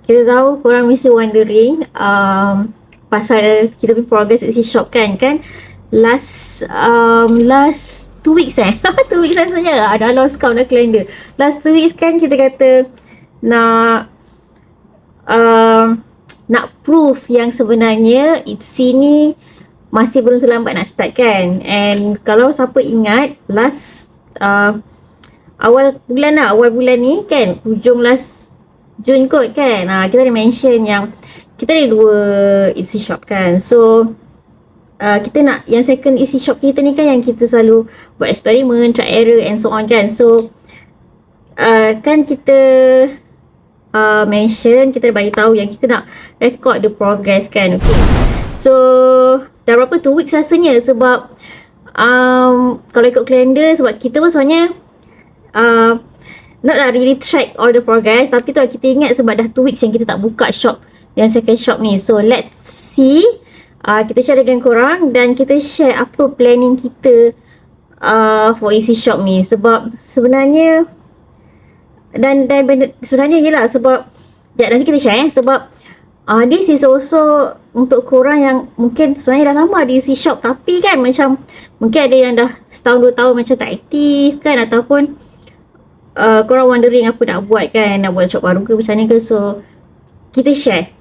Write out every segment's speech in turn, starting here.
kita tahu korang mesti wondering pasal kita punya progress Etsy shop kan last 2 weeks 2 weeks rasanya dah lost count dah calendar. Last 2 weeks kan kita kata nak proof yang sebenarnya Etsy ni masih belum terlambat nak start kan. And kalau siapa ingat last awal bulan ni kan, hujung last Jun kot kan, kita ada mention yang kita ada 2 Etsy shop kan. So kita nak yang second Etsy shop kita ni kan, yang kita selalu buat eksperimen, try error and so on kan. So kan kita mention, kita bagi tahu yang kita nak record the progress kan. Okay, so dah berapa 2 weeks rasanya. Sebab kalau ikut kalender, sebab kita pun sebenarnya not really track all the progress, tapi tu kita ingat sebab dah 2 weeks yang kita tak buka shop, yang second shop ni. So let's see, kita share dengan korang dan kita share apa planning kita for Etsy shop ni. Sebab sebenarnya dan sebenarnya yelah, sebab nanti kita share sebab this is also untuk korang yang mungkin sebenarnya dah lama di Etsy shop, tapi kan macam mungkin ada yang dah setahun 2 tahun macam tak aktif kan, ataupun korang wondering apa nak buat kan, nak buat shop baru ke macam ni ke. So kita share,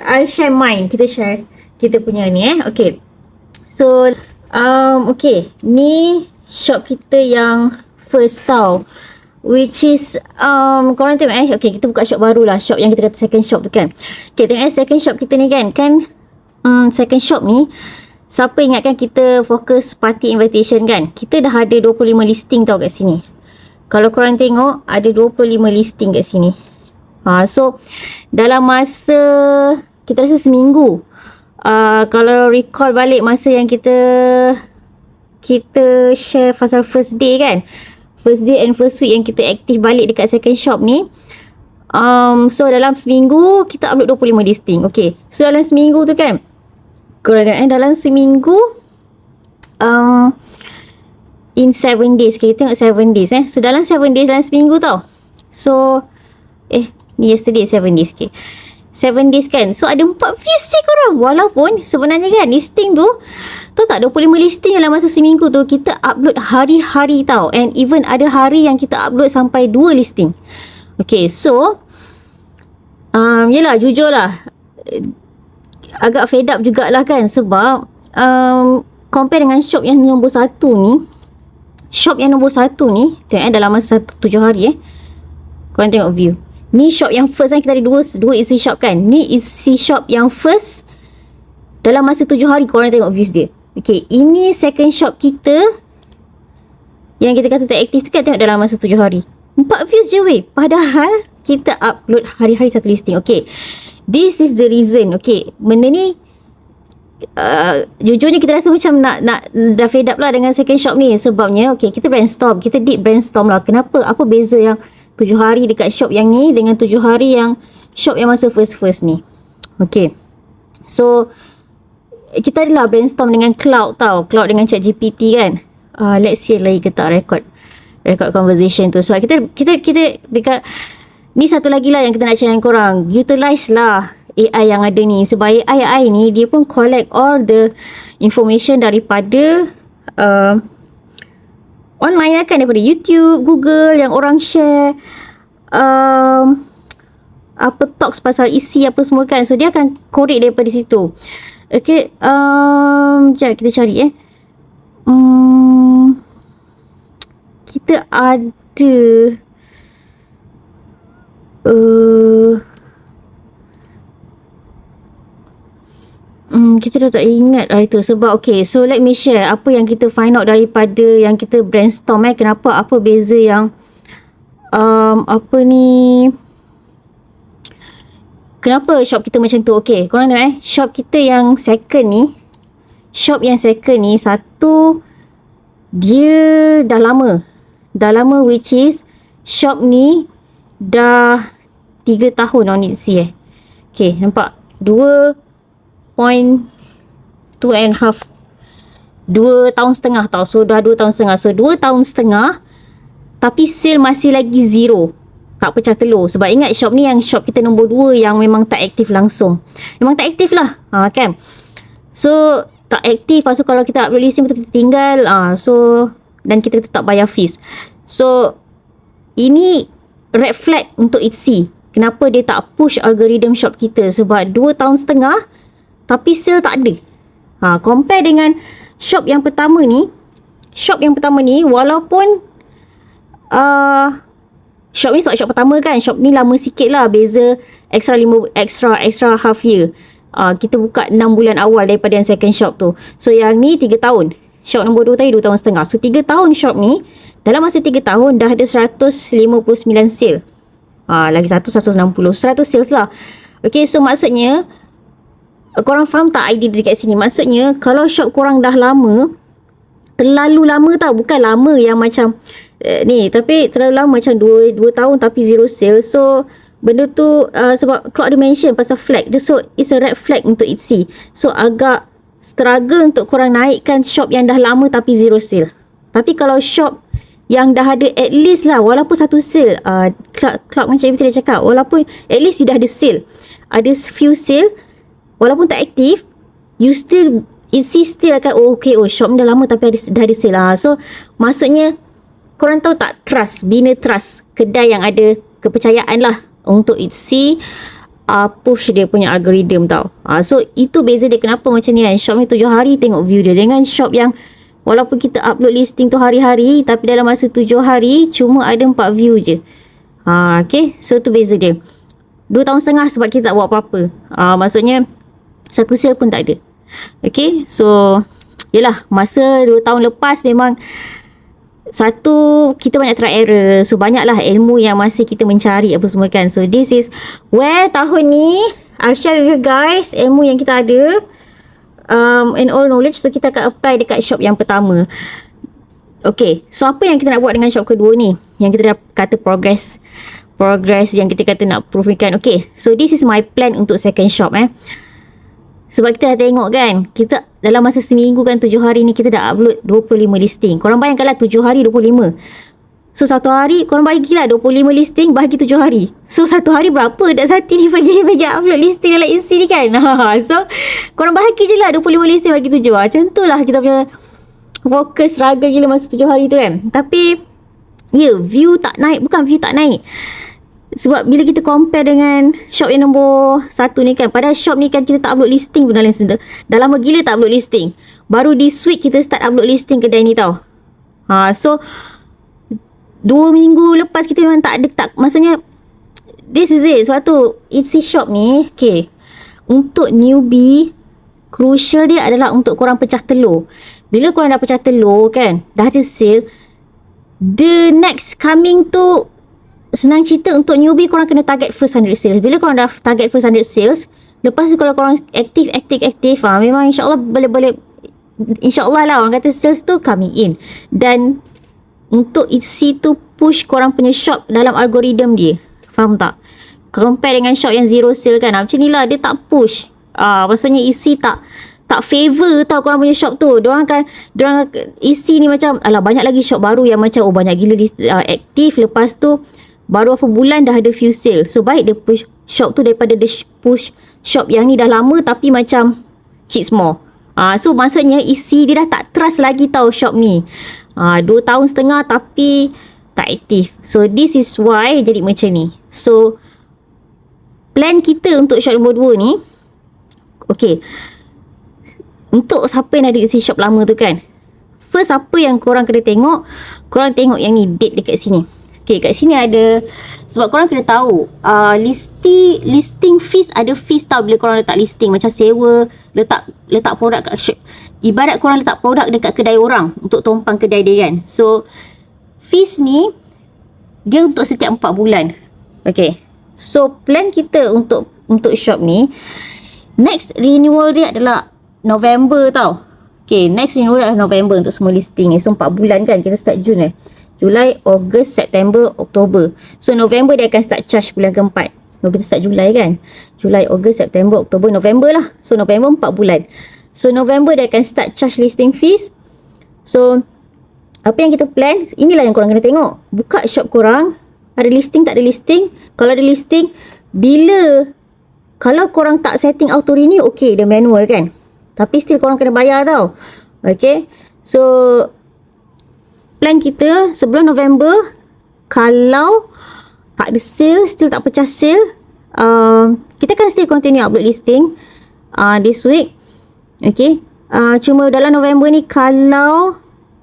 I'll share mine, kita share kita punya ni okay. So okay, ni shop kita yang first tau, which is korang tengok okay, kita buka shop baru lah, shop yang kita kata second shop tu kan. Okay, tengok second shop kita ni kan second shop ni, siapa ingatkan kita fokus party invitation kan, kita dah ada 25 listing tau kat sini. Kalau korang tengok ada 25 listing kat sini. So dalam masa kita rasa seminggu, kalau recall balik masa yang kita share pasal first day kan, first day and first week yang kita aktif balik dekat second shop ni, so dalam seminggu kita upload 25 listing. Okay, so dalam seminggu tu kan, korang tengok dalam seminggu in 7 days. Okay, kita tengok 7 days So dalam 7 days, dalam seminggu tau. So ni yesterday 7 days. Okay, 7 days kan, so ada 4 views je korang. Walaupun sebenarnya kan listing tu tak 25 listing dalam masa seminggu tu, kita upload hari-hari tau. And even ada hari yang kita upload sampai 2 listing. Okay, so yelah, jujur lah agak fed up jugalah kan. Sebab compare dengan shop yang nombor 1 ni, shop yang nombor 1 ni tengok dalam masa 7 hari korang tengok view. Ni shop yang first kan, kita ada 2 Etsy shop kan. Ni Etsy shop yang first dalam masa 7 hari korang tengok views dia. Okay, ini second shop kita yang kita kata tak aktif tu kan, tengok dalam masa 7 hari 4 views je weh. Padahal kita upload hari-hari 1 listing. Okay, this is the reason. Okay, benda ni jujurnya kita rasa macam nak dah fed up lah dengan second shop ni. Sebabnya okay, kita brainstorm, kita deep brainstorm lah, kenapa, apa beza yang 7 hari dekat shop yang ni dengan 7 hari yang shop yang masa first ni. Okay, so kita adalah brainstorm dengan Cloud tau, Cloud dengan ChatGPT kan. Let's see lagi kita record conversation tu. So kita dekat ni satu lagi lah yang kita nak share dengan korang, utilize lah AI yang ada ni. Sebab AI ni dia pun collect all the information daripada online kan, daripada YouTube, Google yang orang share apa talks pasal isi apa semua kan. So dia akan korek daripada situ. Okay, sekejap kita cari kita ada kita dah tak ingat lah itu. Sebab okay, so let me share apa yang kita find out daripada yang kita brainstorm kenapa, apa beza yang apa ni, kenapa shop kita macam tu. Okay, korang tengok shop kita yang second ni, satu dia dah lama, which is shop ni dah 3 tahun on Etsy Okay, nampak 2.5 2 tahun setengah tau. So dah 2 tahun setengah. So 2 tahun setengah tapi sale masih lagi zero. tak pecah telur. Sebab ingat shop ni yang shop kita nombor 2 yang memang tak aktif langsung. Memang tak aktif lah. Kan? So, tak aktif. So, kalau kita upload listing betul kita tinggal. Dan kita tetap bayar fees. So, ini red flag untuk Etsy. Kenapa dia tak push algorithm shop kita? Sebab 2 tahun setengah tapi sale tak ada. Compare dengan shop yang pertama ni. Shop yang pertama ni walaupun shop ni shop pertama kan. Shop ni lama sikit lah. Beza extra half year. Kita buka 6 bulan awal daripada yang second shop tu. So yang ni 3 tahun. Shop nombor 2 tadi 2 tahun setengah. So 3 tahun shop ni. Dalam masa 3 tahun dah ada 159 sale. Lagi 160. 100 sales lah. Okay, so maksudnya korang faham tak idea dekat sini? Maksudnya kalau shop korang dah lama, terlalu lama tau. Bukan lama yang macam ni, tapi terlalu lama macam 2 tahun tapi zero sale. So benda tu sebab Claude ada mention pasal flag. So it's a red flag untuk Etsy. So agak struggle untuk korang naikkan shop yang dah lama tapi zero sale. Tapi kalau shop yang dah ada at least lah, walaupun satu sale, Clark macam Evita dia cakap, walaupun at least you dah ada sale, ada few sale, walaupun tak aktif, you still, Etsy still akan, shop ni dah lama tapi dah ada sale lah. So maksudnya korang tahu tak, bina trust kedai yang ada kepercayaan lah untuk Etsy push dia punya algorithm tau. So itu beza dia kenapa macam ni kan. Shop ni 7 hari tengok view dia, dengan shop yang walaupun kita upload listing tu hari-hari, tapi dalam masa 7 hari cuma ada 4 view je. Okay, so tu beza dia. 2 tahun setengah sebab kita tak buat apa-apa. Maksudnya satu sale pun tak ada. Okay, so yelah, masa 2 tahun lepas memang satu, kita banyak try error. So banyaklah ilmu yang masih kita mencari apa semua kan. So this is where tahun ni I'll share with you guys ilmu yang kita ada, and all knowledge. So kita akan apply dekat shop yang pertama. Okay, so apa yang kita nak buat dengan shop kedua ni, yang kita dah kata progress yang kita kata nak prove kan. Okay, so this is my plan untuk second shop sebab kita dah tengok kan, kita dalam masa seminggu kan, 7 hari ni kita dah upload 25 listing. Korang bayangkanlah 7 hari 25. So satu hari korang bagilah 25 listing bagi 7 hari. So satu hari berapa Dak Sati ni bagi upload listing dalam Etsy ni kan. So korang bahagi je lah 25 listing bagi 7. Macam tu lah kita punya fokus struggle gila masa 7 hari tu kan. Tapi view tak naik. Bukan view tak naik, sebab bila kita compare dengan shop yang nombor 1 ni kan, padahal shop ni kan kita tak upload listing pun dalam sebentar. Dah lama gila tak upload listing. Baru this week kita start upload listing kedai ni tau. So 2 minggu lepas kita memang tak ada, maksudnya this is it. Sebab tu Etsy shop ni, okay, untuk newbie, crucial dia adalah untuk korang pecah telur. Bila korang dah pecah telur kan, dah ada sale, the next coming tu, senang cerita, untuk newbie korang kena target first 100 sales. Bila korang dah target first 100 sales, lepas tu kalau korang aktif memang insyaAllah boleh insyaAllah lah orang kata sales tu coming in. Dan untuk Etsy tu push korang punya shop dalam algorithm dia. Faham tak? Compare dengan shop yang zero sale kan, macam ni lah, dia tak push. Maksudnya Etsy tak favor tau korang punya shop tu. Diorang Etsy ni macam, alah banyak lagi shop baru yang macam banyak gila aktif, lepas tu baru berapa bulan dah ada few sale. So baik dia push shop tu daripada dia push shop yang ni dah lama tapi macam cheat more. So maksudnya Etsy dia dah tak trust lagi tau shop ni. 2 tahun setengah tapi tak aktif. So this is why jadi macam ni. So plan kita untuk shop nombor 2 ni, okay, untuk siapa yang ada Etsy shop lama tu kan, first apa yang korang kena tengok, korang tengok yang ni, date dekat sini. Okay, kat sini ada, sebab korang kena tahu listing fees, ada fees tau bila korang letak listing. Macam sewa, letak produk kat shop. Ibarat korang letak produk dekat kedai orang untuk tumpang kedai dia kan. So fees ni dia untuk setiap 4 bulan. Okay, so plan kita untuk shop ni, next renewal dia adalah November tau. Okay, next renewal adalah November untuk semua listing ni. So 4 bulan kan, kita start Jun Julai, Ogos, September, Oktober. So November dia akan start charge bulan keempat. Kita start Julai kan, Julai, Ogos, September, Oktober, November lah. So November 4 bulan. So November dia akan start charge listing fees. So apa yang kita plan, inilah yang korang kena tengok. Buka shop korang, ada listing, tak ada listing. Kalau ada listing, kalau korang tak setting auto renew, okay, dia manual kan. Tapi still korang kena bayar tau. Okay. So, plan kita sebelum November, kalau tak ada sale, still tak pecah sale, kita kan still continue upload listing this week. Okay. Cuma dalam November ni, kalau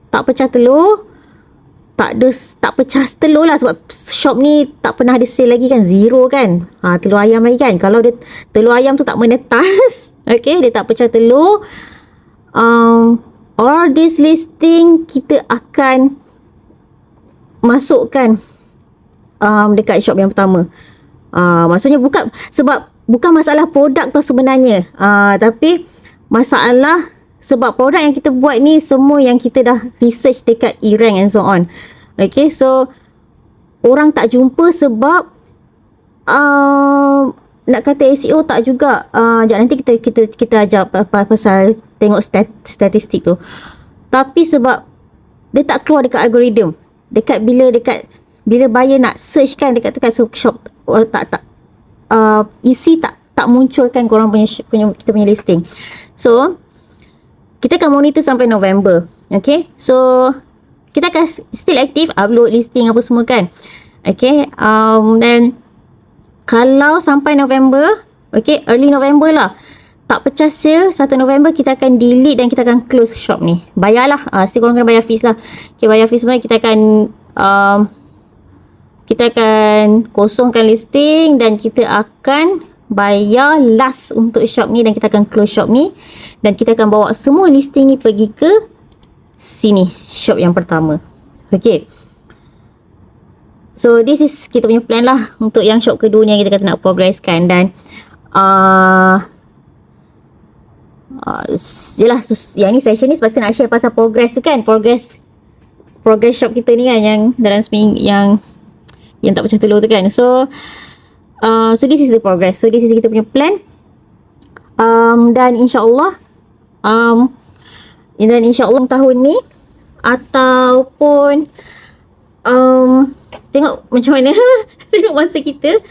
tak pecah telur, tak pecah telur lah, sebab shop ni tak pernah ada sale lagi kan, zero kan, telur ayam lagi kan. Kalau dia telur ayam tu tak menetas, okay, dia tak pecah telur, all this listing kita akan masukkan dekat shop yang pertama. Maksudnya bukan masalah produk tu sebenarnya, tapi masalah sebab produk yang kita buat ni semua yang kita dah research dekat e-rank and so on. Okay, so orang tak jumpa sebab nak kata SEO tak juga. Nanti kita ajar pasal tengok statistik tu. Tapi sebab dia tak keluar dekat algoritma. Bila buyer nak search kan dekat tu kan, so shop isi tak munculkan korang kita punya listing. So kita akan monitor sampai November. Okay. So kita akan still aktif upload listing apa semua kan. Okay. Dan kalau sampai November, okay, early November lah, tak pecah sale 1 November, kita akan delete dan kita akan close shop ni. Bayarlah. Still korang kena bayar fees lah. Okay, bayar fees semua. Kita akan kosongkan listing dan kita akan bayar last untuk shop ni, dan kita akan close shop ni, dan kita akan bawa semua listing ni pergi ke sini, shop yang pertama. Okay. So this is kita punya plan lah untuk yang shop kedua ni yang kita kata nak progresskan. Dan yelah, yang ni session ni sebab kita nak share pasal progress tu kan, progress shop kita ni kan, yang dalam seminggu yang tak pecah telur tu kan. So this is the progress. So this is kita punya plan. Dan insyaAllah tahun ni ataupun tengok macam mana tengok masa kita.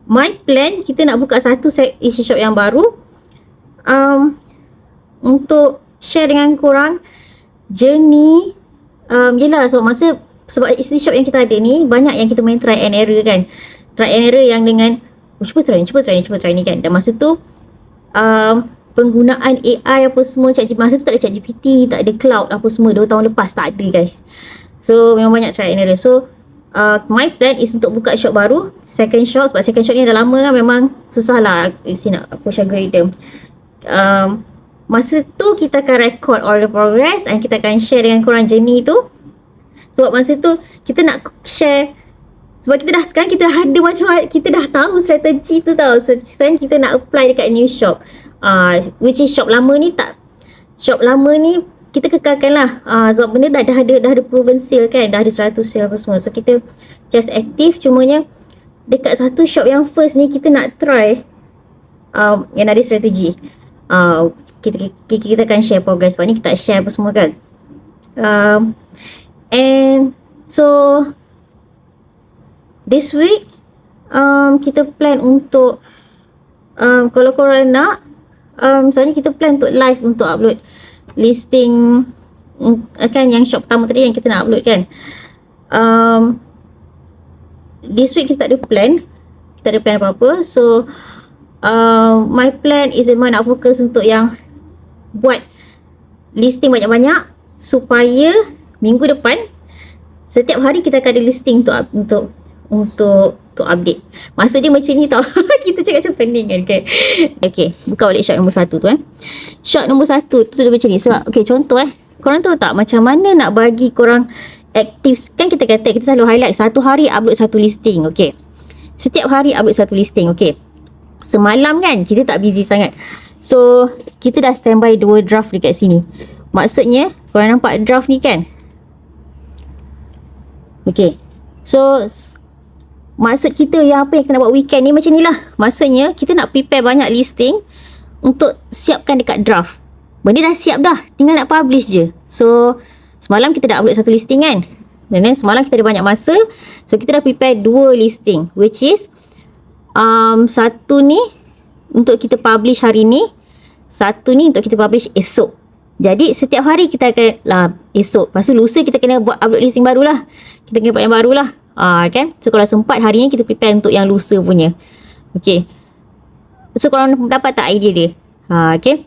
My plan, kita nak buka satu isi shop yang baru untuk share dengan korang journey. Yelah, sebab isi shop yang kita ada ni banyak yang kita main try and error kan. Try and error yang dengan cuba try ni kan. Dan masa tu penggunaan AI apa semua, masa tu tak ada ChatGPT, tak ada cloud apa semua. 2 tahun lepas tak ada guys. So memang banyak try and error. So my plan is untuk buka shop baru, second shop. Sebab second shop ni dah lama kan, memang susah lah isi nak push algorithm. Masa tu kita akan record all the progress and kita akan share dengan korang journey tu. Sebab masa tu kita nak share, sebab sekarang kita ada macam, kita dah tahu strategi tu tau. So sekarang kita nak apply dekat new shop, which is shop lama ni kita kekalkan lah. Sebab benda dah ada proven sale kan, dah ada 100 sale apa semua. So kita just aktif. Cumanya dekat satu shop yang first ni kita nak try yang ada strategi. Kita akan share progress. Sebab ni kita share apa semua kan. And so this week kita plan untuk kalau korang nak, soalnya kita plan untuk live untuk upload listing kan, yang shop pertama tadi yang kita nak upload kan. This week kita tak ada plan apa-apa. So my plan is memang nak fokus untuk yang buat listing banyak-banyak, supaya minggu depan setiap hari kita akan ada listing untuk update. Maksud dia macam ni tau. Kita cakap macam pening kan. Okay, buka balik shot nombor 1 tu Shot nombor 1 tu dia macam ni. Sebab okay, contoh korang tahu tak macam mana nak bagi korang aktif. Kan kita kata, kita selalu highlight satu hari upload satu listing. Okay, setiap hari upload satu listing. Okay, semalam kan kita tak busy sangat, so kita dah standby 2 draft dekat sini. Maksudnya korang nampak draft ni kan. Okay, so maksud kita yang apa yang kita nak buat weekend ni macam ni lah. Maksudnya kita nak prepare banyak listing untuk siapkan dekat draft. Benda dah siap dah, tinggal nak publish je. So semalam kita dah upload satu listing kan. Dan semalam kita ada banyak masa. So kita dah prepare 2 listing, which is satu ni untuk kita publish hari ni, satu ni untuk kita publish esok. Jadi setiap hari kita akan esok. Lepas tu lusa kita kena buat upload listing barulah. Kita kena buat yang barulah. Kan? So kalau sempat hari ni kita prepare untuk yang lusa punya. Okay. So korang dapat tak idea dia? Okay.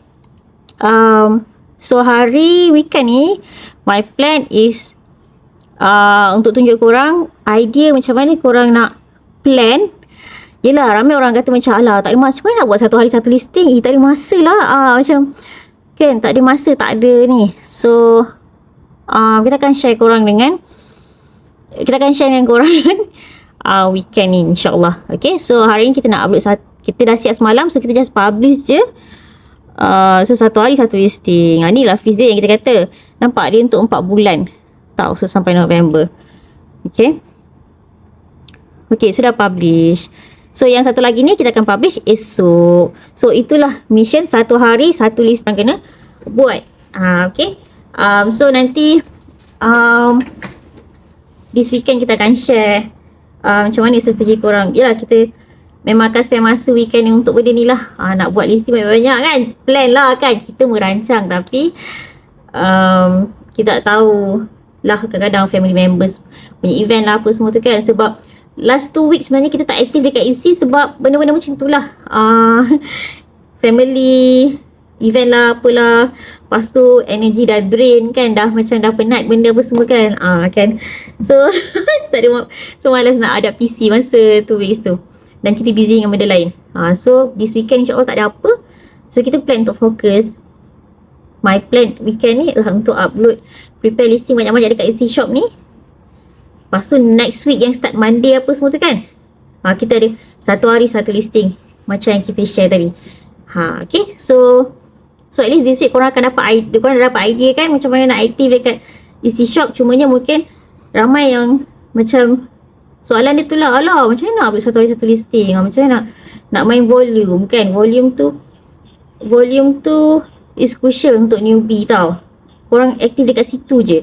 So hari weekend ni, my plan is untuk tunjuk korang idea macam mana korang nak plan. Yelah, ramai orang kata macam alah, tak ada masa. Macam mana nak buat satu hari satu listing? Tak ada masa lah. Macam kan, tak ada masa, tak ada ni. So kita akan share korang dengan korang weekend ni, insyaAllah. Okay, so hari ni kita nak upload kita dah siap semalam. So kita just publish je. So satu hari satu listing. Ni lah fizik yang kita kata. Nampak dia untuk 4 bulan tau. So sampai November. Okay, sudah publish. So yang satu lagi ni kita akan publish esok. So itulah mission, satu hari satu list yang kena buat. Okay. So nanti this weekend kita akan share macam mana strategi korang. Yalah, kita memang akan spend masa weekend ni untuk benda ni lah. Nak buat listing banyak-banyak kan. Plan lah kan. Kita merancang tapi kita tak tahu lah, kadang-kadang family members punya event lah apa semua tu kan. Sebab last 2 weeks sebenarnya kita tak aktif dekat EC sebab benda-benda macam tu lah. Family event lah apalah. Lepas tu energy dah drain kan. Dah macam dah penat benda apa semua kan. Kan. So tak ada, so malas nak hadap PC masa 2 weeks tu. Dan kita busy dengan benda lain. So this weekend insyaAllah tak ada apa. So kita plan untuk fokus. My plan weekend ni adalah untuk upload, prepare listing banyak-banyak dekat EC Shop ni. Lepas tu next week yang start Monday apa semua tu kan. Kita ada satu hari satu listing. Macam yang kita share tadi. Okay. So at least this week korang akan dapat idea. Korang dah dapat idea kan macam mana nak aktif dekat EC Shop. Cumanya mungkin ramai yang macam soalan dia tu lah. Alah, macam mana nak upload satu hari satu listing? Macam mana nak main volume kan. Volume tu is crucial untuk newbie tau. Korang aktif dekat situ je.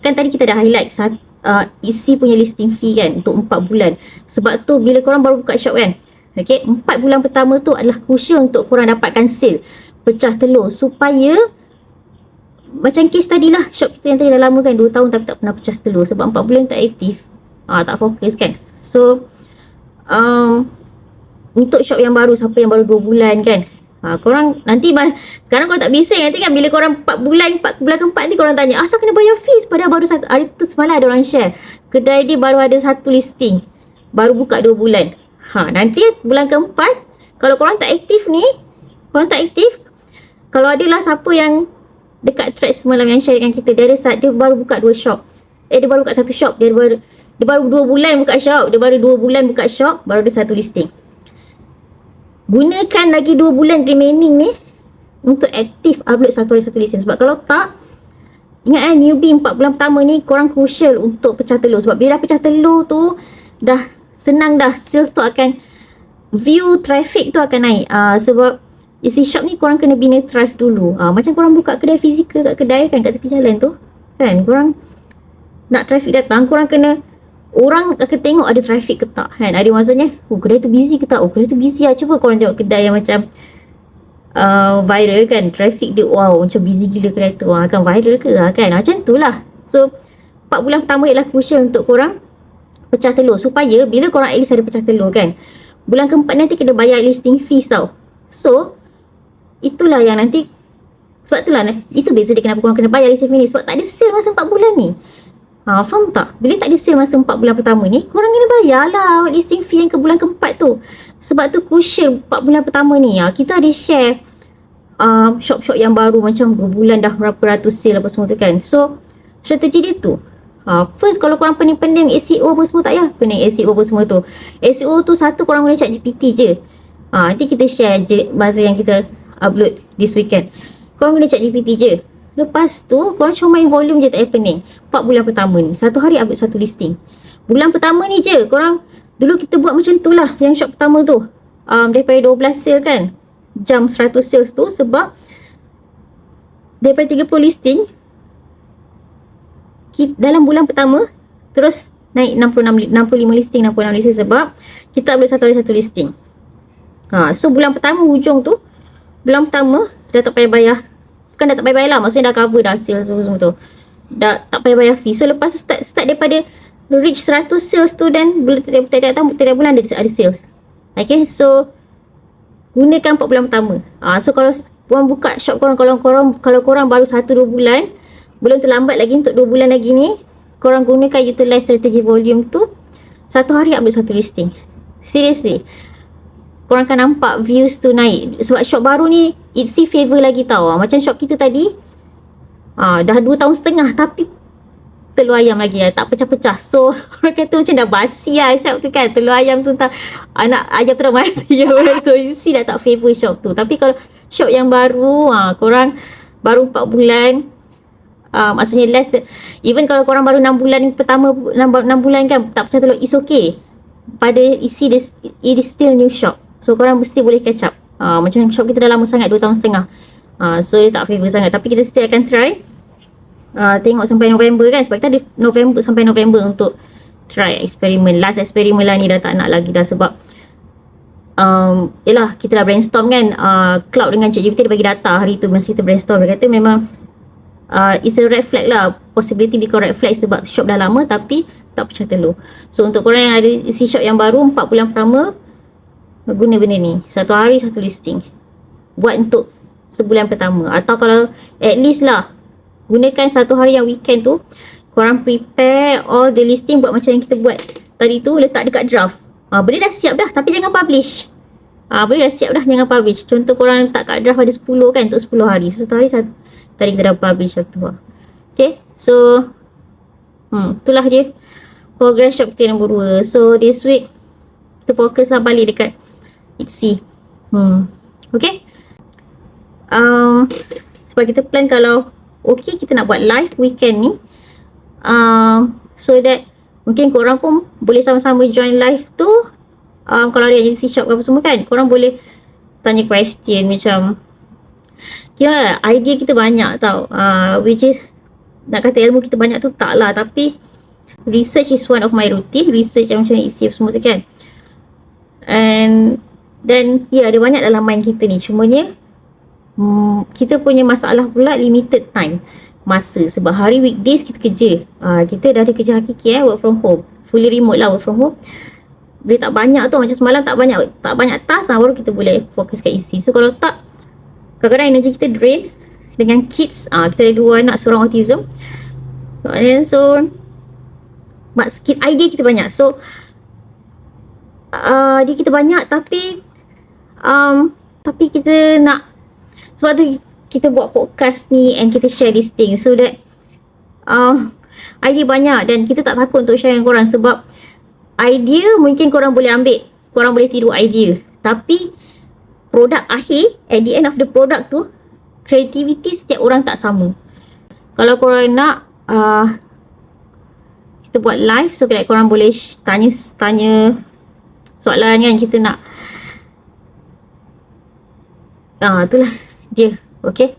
Kan tadi kita dah highlight isi punya listing fee kan untuk 4 bulan. Sebab tu bila korang baru buka shop kan, okay, 4 bulan pertama tu adalah crucial untuk korang dapatkan sale, pecah telur, supaya macam case tadi lah, shop kita yang tadi dah lama kan, 2 tahun tapi tak pernah pecah telur sebab 4 bulan tak aktif, tak fokus kan. So untuk shop yang baru, siapa yang baru 2 bulan kan, korang nanti sekarang korang tak biasa nanti kan bila korang 4 bulan keempat ni korang tanya asal kena bayar fees, padahal baru satu hari tu semalam ada orang share kedai dia baru ada satu listing, baru buka 2 bulan. Nanti bulan keempat kalau korang tak aktif ni, kalau adalah siapa yang dekat thread semalam yang share dengan kita, dia baru buka 2 shop, dia baru buka 1 shop, dia baru 2 bulan buka shop, baru ada satu listing. Gunakan lagi 2 bulan remaining ni untuk aktif upload satu hari satu listing. Sebab kalau tak, ingat newbie 4 bulan pertama ni korang crucial untuk pecah telur. Sebab bila dah pecah telur tu dah senang dah, sales tu akan, view traffic tu akan naik. Sebab isi shop ni korang kena bina trust dulu. Macam korang buka kedai fizikal kat kedai kan, kat tepi jalan tu kan, korang nak traffic datang, korang kena, orang akan tengok ada traffic ke tak kan. Ada maksudnya, kedai tu busy ke tak? Kedai tu busy lah. Cuba korang tengok kedai yang macam viral kan, traffic dia wow macam busy gila kedai tu, akan viral ke kan. Macam tu lah. So 4 bulan pertama ialah crucial untuk korang pecah telur, supaya bila korang at least ada pecah telur kan, bulan keempat nanti kena bayar listing fees tau. So itulah yang nanti, sebab itulah itu beza dia kenapa korang kena bayar listing fee ni, sebab tak ada sale masa 4 bulan ni. Faham tak? Bila tak ada sale masa 4 bulan pertama ni, korang kena bayar lah listing fee yang ke bulan keempat tu. Sebab tu crucial 4 bulan pertama ni. Kita ada share shop-shop yang baru macam 2 bulan dah berapa ratus sale apa semua tu kan. So strategi dia tu, first kalau korang pening-pening SEO apa semua, tak payah pening SEO apa semua tu. SEO tu satu, korang guna ChatGPT je. Nanti kita share je masa yang kita upload this weekend. Korang guna ChatGPT je. Lepas tu korang cuma main volume je, tak payah pening. 4 bulan pertama ni, satu hari upload satu listing. Bulan pertama ni je korang, dulu kita buat macam tu lah yang shop pertama tu, daripada 12 sale kan, jam 100 sales tu, sebab daripada 30 listing dalam bulan pertama terus naik 65 listing, 66 listing sebab kita tak boleh satu hari satu listing. So bulan pertama hujung tu, bulan pertama dah tak payah bayar. Bukan dah tak payah bayar lah, maksudnya dah cover dah sales semua tu. Dah tak payah bayar fee. So lepas tu start daripada reach 100 sales tu, dan tiap bulan ada sales. Okay, so gunakan 4 bulan pertama. So kalau korang buka shop korang, kalau korang baru 1-2 bulan, belum terlambat lagi untuk 2 bulan lagi ni, korang gunakan utilize strategi volume tu. Satu hari upload satu listing. Seriously, korang akan nampak views tu naik. Sebab shop baru ni Etsy favor lagi tau. Macam shop kita tadi, dah 2 tahun setengah tapi telur ayam lagi tak pecah-pecah. So orang kata macam dah basi lah shop tu kan. Telur ayam tu tak, anak ayam tu dah mati. So Etsy dah tak favor shop tu. Tapi kalau shop yang baru, korang baru 4 bulan, maksudnya even kalau korang baru 6 bulan pertama, 6 bulan kan tak pecah telur, it's okay. Pada Etsy it is still new shop. So korang mesti boleh catch up. Macam shop kita dah lama sangat, 2 tahun setengah. So dia tak favor sangat. Tapi kita still akan try. Tengok sampai November kan. Sebab kita ada November sampai November untuk try eksperimen. Last eksperimen lah ni, dah tak nak lagi dah. Sebab yelah, kita dah brainstorm kan. Cloud dengan ChatGPT dia bagi data hari tu masa kita brainstorm. Dia kata memang it's a red flag lah. Possibility become red flag sebab shop dah lama tapi tak pecah telur. So untuk korang yang ada isi shop yang baru, 4 bulan pertama guna benda ni. Satu hari satu listing. Buat untuk sebulan pertama. Atau kalau at least lah, gunakan satu hari yang weekend tu, korang prepare all the listing, buat macam yang kita buat tadi tu, letak dekat draft. Benda dah siap dah tapi jangan publish. Benda dah siap dah, jangan publish. Contoh korang letak kat draft ada 10 kan, untuk 10 hari. So satu hari tadi kita dah publish satu lah. Okay, so itulah dia progress shop kita nombor 2. So this week kita fokus lah balik dekat Etsy. Okay, sebab kita plan kalau okay, kita nak buat live weekend ni, so that mungkin korang pun boleh sama-sama join live tu. Kalau ada Etsy shop apa semua kan, korang boleh tanya question macam, kira idea kita banyak tau, which is nak kata ilmu kita banyak tu tak lah, tapi research is one of my routine. Research yang macam Etsy semua tu kan. Dan ada banyak dalam mind kita ni. Cumanya kita punya masalah pula limited time, masa. Sebab hari weekdays kita kerja, kita dah ada kerja hakiki work from home, fully remote lah, work from home. Boleh tak banyak tu, macam semalam tak banyak task baru kita boleh fokus kat Etsy. So kalau tak, kadang-kadang energy kita drain dengan kids. Kita ada 2 anak, seorang autism. So idea kita banyak. So idea kita banyak tapi kita nak, sebab tu kita buat podcast ni and kita share this thing so that idea banyak dan kita tak takut untuk share dengan korang. Sebab idea mungkin korang boleh ambil, korang boleh tiru idea, tapi produk akhir, at the end of the product tu, creativity setiap orang tak sama. Kalau korang nak kita buat live, so korang boleh tanya soalan kan, kita nak itulah dia. Okay,